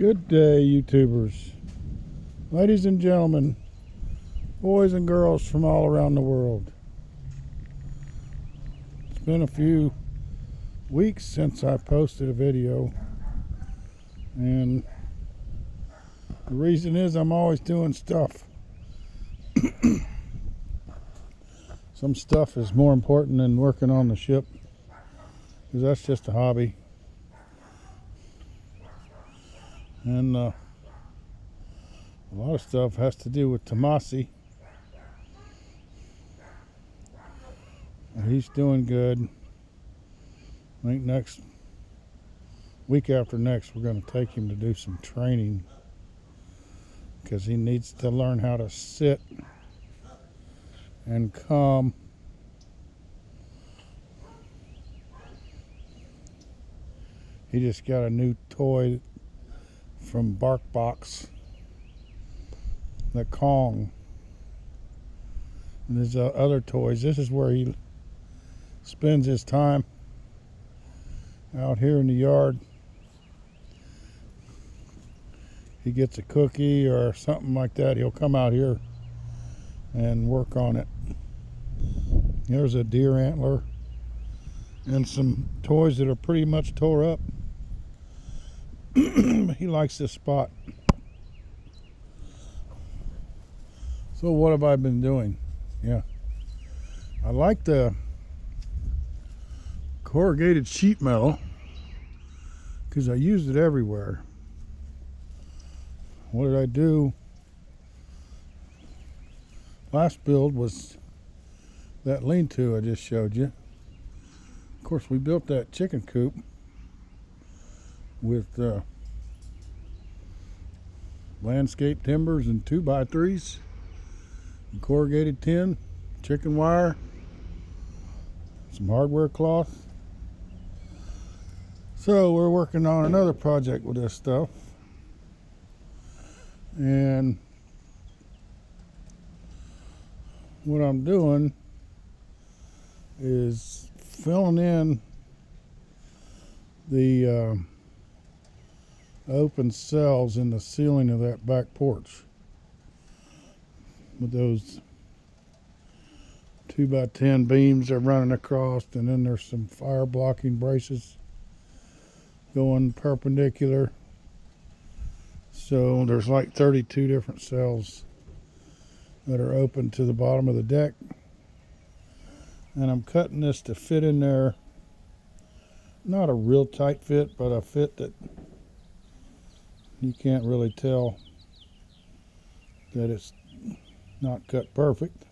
Good day, YouTubers, ladies and gentlemen, boys and girls from all around the world. It's been a few weeks since I posted a video, and the reason is I'm always doing stuff. Some stuff is more important than working on the ship, because that's just a hobby. And a lot of stuff has to do with Tomasi. He's doing good. I think next week after next we're going to take him to do some training, because he needs to learn how to sit and come. He just got a new toy from BarkBox, the Kong, and there's other toys. This is where he spends his time, out here in the yard. He gets a cookie or something like that, he'll come out here and work on it. There's a deer antler and some toys that are pretty much tore up. He likes this spot. So what have I been doing? Yeah, I like the corrugated sheet metal because I used it everywhere. What did I do? Last build was that lean-to I just showed you. Of course, we built that chicken coop with landscape timbers and 2x3s, and corrugated tin, chicken wire, some hardware cloth. So we're working on another project with this stuff, and what I'm doing is filling in the open cells in the ceiling of that back porch with those 2x10 beams are running across, and then there's some fire blocking braces going perpendicular. So there's like 32 different cells that are open to the bottom of the deck, and I'm cutting this to fit in there. Not a real tight fit, but a fit that you can't really tell that it's not cut perfect,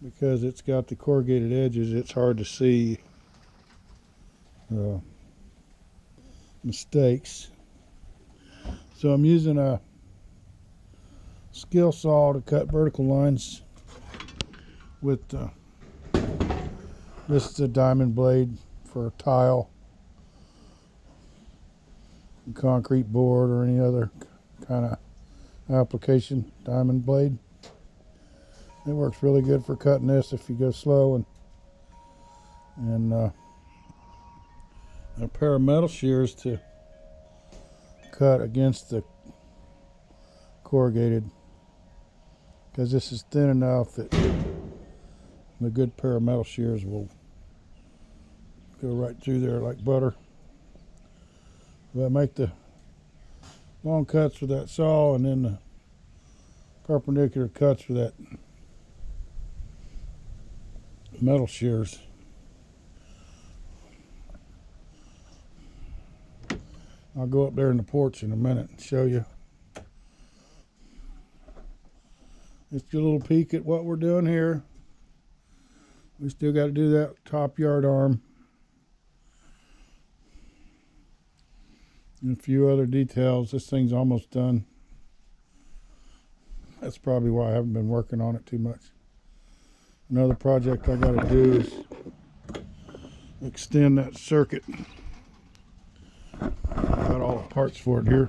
because it's got the corrugated edges. It's hard to see mistakes. So I'm using a skill saw to cut vertical lines with this is a diamond blade for a tile, concrete board, or any other kind of application. Diamond blade, it works really good for cutting this if you go slow, and a pair of metal shears to cut against the corrugated, because this is thin enough that a good pair of metal shears will go right through there like butter. But I make the long cuts with that saw, and then the perpendicular cuts with that metal shears. I'll go up there in the porch in a minute and show you. Just a little peek at what we're doing here. We still got to do that top yard arm and a few other details. This thing's almost done. That's probably why I haven't been working on it too much. Another project I got to do is extend that circuit. Got all the parts for it here,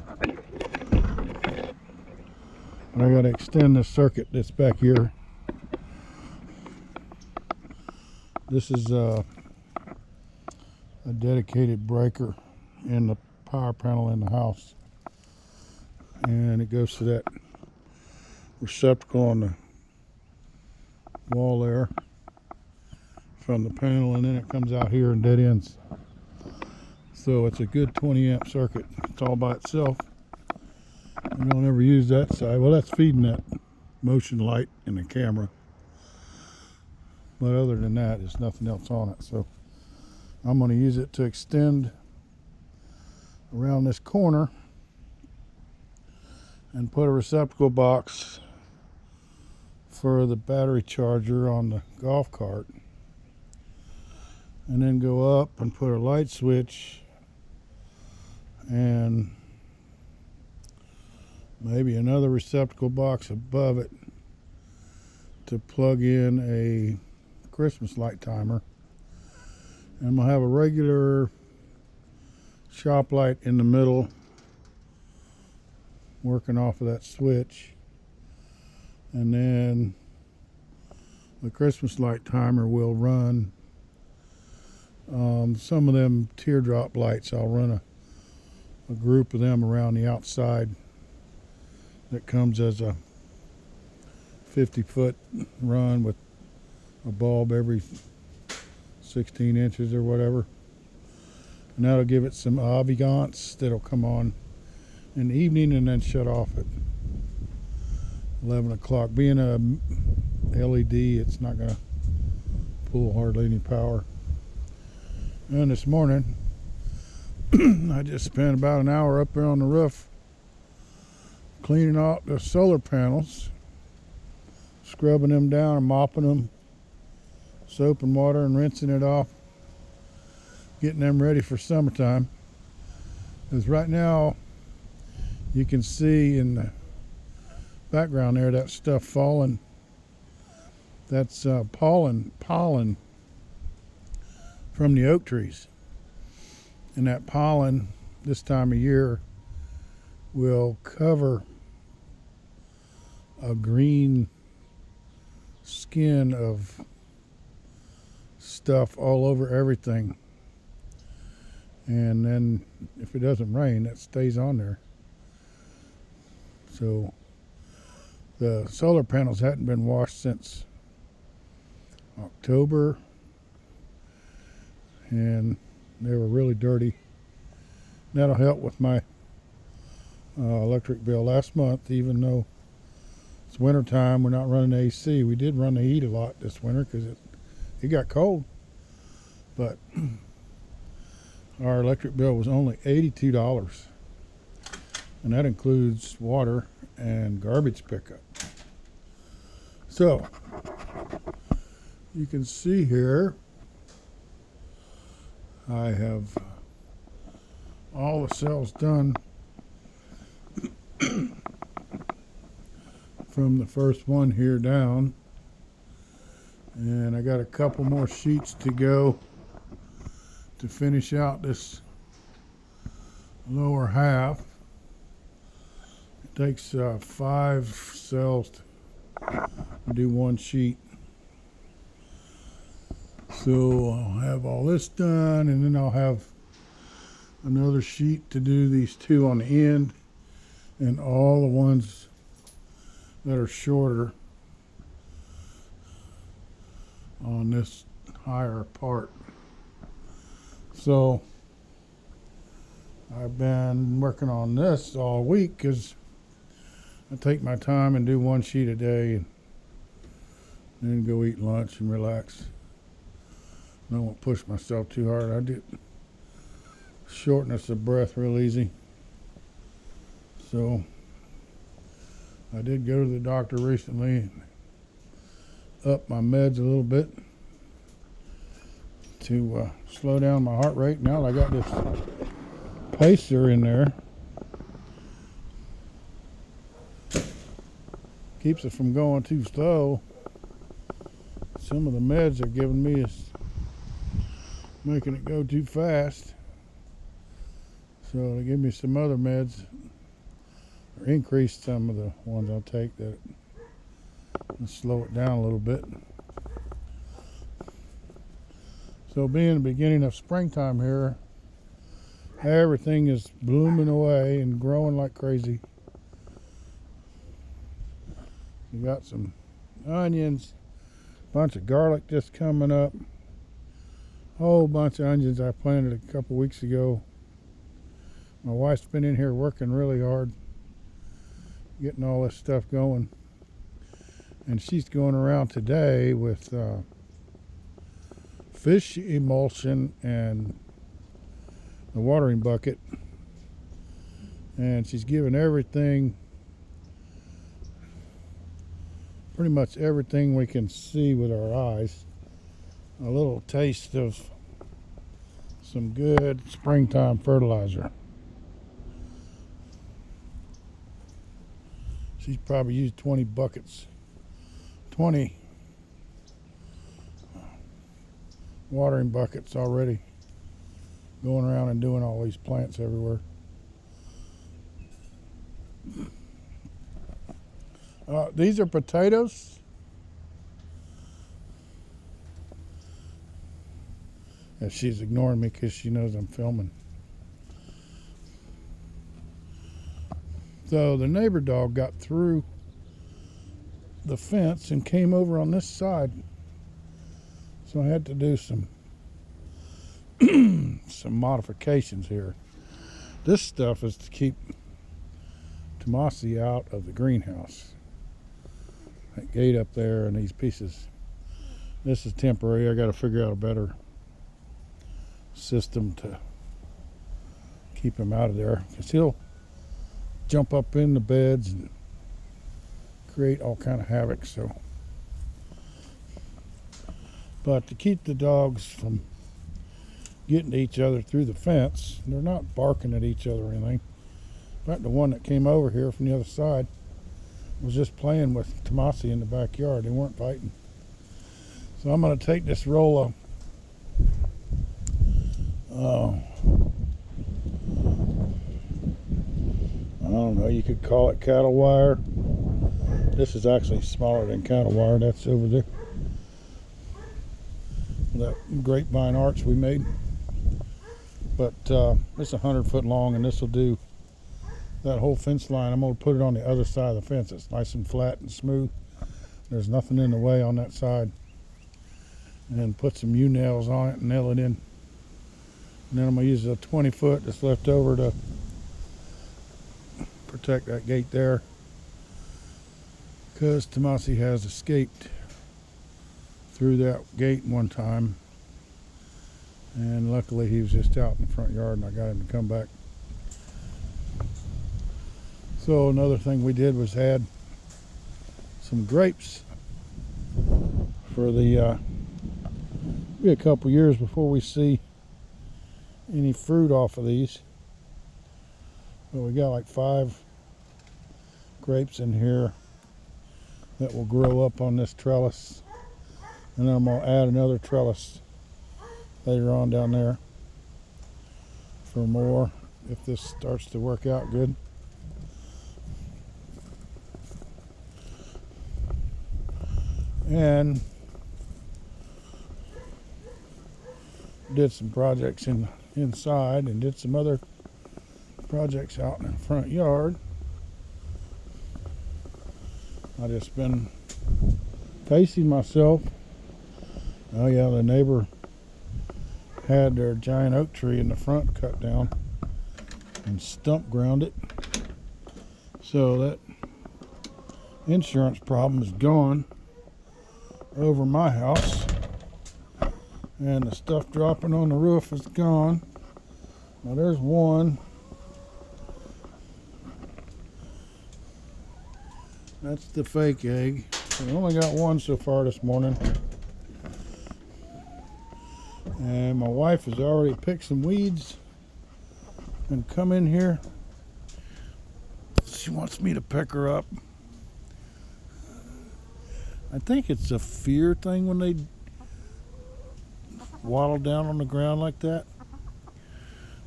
but I got to extend the circuit that's back here. This is a dedicated breaker in the power panel in the house. and it goes to that receptacle on the wall there from the panel, and then it comes out here and dead ends. So it's a good 20 amp circuit. It's all by itself. We don't ever use that side. Well, that's feeding that motion light in the camera, but other than that, there's nothing else on it. So I'm going to use it to extend around this corner and put a receptacle box for the battery charger on the golf cart, and then go up and put a light switch and maybe another receptacle box above it to plug in a Christmas light timer. And we'll have a regular shop light in the middle working off of that switch, and then the Christmas light timer will run some of them teardrop lights. I'll run a group of them around the outside that comes as a 50-foot run with a bulb every 16 inches or whatever, and that'll give it some avigance that'll come on in the evening and then shut off at 11 o'clock. Being a LED, it's not going to pull hardly any power. And this morning I just spent about an hour up there on the roof cleaning out the solar panels, scrubbing them down and mopping them, soap and water, and rinsing it off, getting them ready for summertime. Because right now you can see in the background there that stuff falling. That's pollen from the oak trees, and that pollen this time of year will cover a green skin of stuff all over everything, and then if it doesn't rain, that stays on there. So the solar panels hadn't been washed since October, and they were really dirty. That'll help with my electric bill. Last month, even though it's winter time, we're not running AC. We did run the heat a lot this winter because it got cold, but our electric bill was only $82, and that includes water and garbage pickup. So you can see here I have all the cells done from the first one here down, and I got a couple more sheets to go to finish out this lower half. It takes 5 cells to do one sheet. So I'll have all this done, and then I'll have another sheet to do these 2 on the end, and all the ones that are shorter on this higher part. So I've been working on this all week because I take my time and do one sheet a day, and then go eat lunch and relax. I won't push myself too hard. I get shortness of breath real easy. So I did go to the doctor recently and up my meds a little bit to slow down my heart rate. Now I got this pacer in there. Keeps it from going too slow. Some of the meds they're giving me is making it go too fast. So they give me some other meds, or increase some of the ones I'll take that will slow it down a little bit. So being the beginning of springtime here, everything is blooming away and growing like crazy. We got some onions, bunch of garlic just coming up, whole bunch of onions I planted a couple weeks ago. My wife's been in here working really hard, getting all this stuff going, and she's going around today with fish emulsion and the watering bucket, and she's giving everything, pretty much everything we can see with our eyes, a little taste of some good springtime fertilizer. She's probably used 20 buckets, 20 watering buckets already, going around and doing all these plants everywhere. These are potatoes. And she's ignoring me because she knows I'm filming. So the neighbor dog got through the fence and came over on this side. So I had to do some modifications here. This stuff is to keep Tomasi out of the greenhouse. That gate up there and these pieces. This is temporary. I got to figure out a better system to keep him out of there, because he'll jump up in the beds and create all kind of havoc. So, but to keep the dogs from getting to each other through the fence, they're not barking at each other or anything. In fact, the one that came over here from the other side was just playing with Tomasi in the backyard. They weren't fighting. So I'm going to take this roll of I don't know, you could call it cattle wire. This is actually smaller than cattle wire. That's over there. That grapevine arch we made. But it's 100 foot long, and this will do that whole fence line. I'm going to put it on the other side of the fence. It's nice and flat and smooth. There's nothing in the way on that side. And then put some U-nails on it and nail it in. And then I'm going to use a 20-foot that's left over to protect that gate there, because Tomasi has escaped through that gate one time, and luckily he was just out in the front yard and I got him to come back. So another thing we did was add some grapes for the be a couple years before we see any fruit off of these. But we got like 5 grapes in here that will grow up on this trellis, and then I'm going to add another trellis later on down there for more if this starts to work out good. And did some projects inside, and did some other projects out in the front yard. I just been pacing myself. Oh yeah, the neighbor had their giant oak tree in the front cut down and stump ground it. So that insurance problem is gone over my house, and the stuff dropping on the roof is gone. Now there's one. That's the fake egg. We only got one so far this morning. And my wife has already picked some weeds and come in here. She wants me to pick her up. I think it's a fear thing when they waddle down on the ground like that.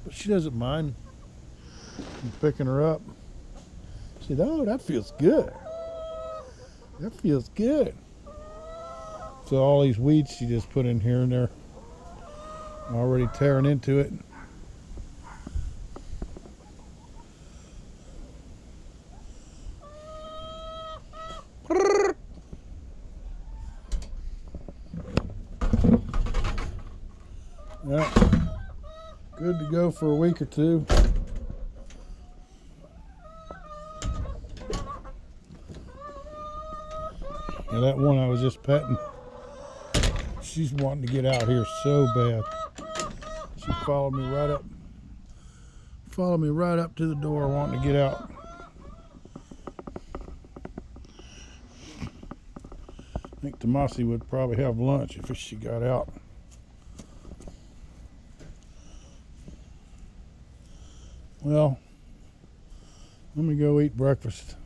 But she doesn't mind me picking her up. She said, "Oh, that feels good. That feels good." So all these weeds she just put in here, and they're already tearing into it. Yeah, good to go for a week or two. Yeah, that one I was just petting, she's wanting to get out here so bad. She followed me right up to the door wanting to get out. I think Tomasi would probably have lunch if she got out. Well, let me go eat breakfast.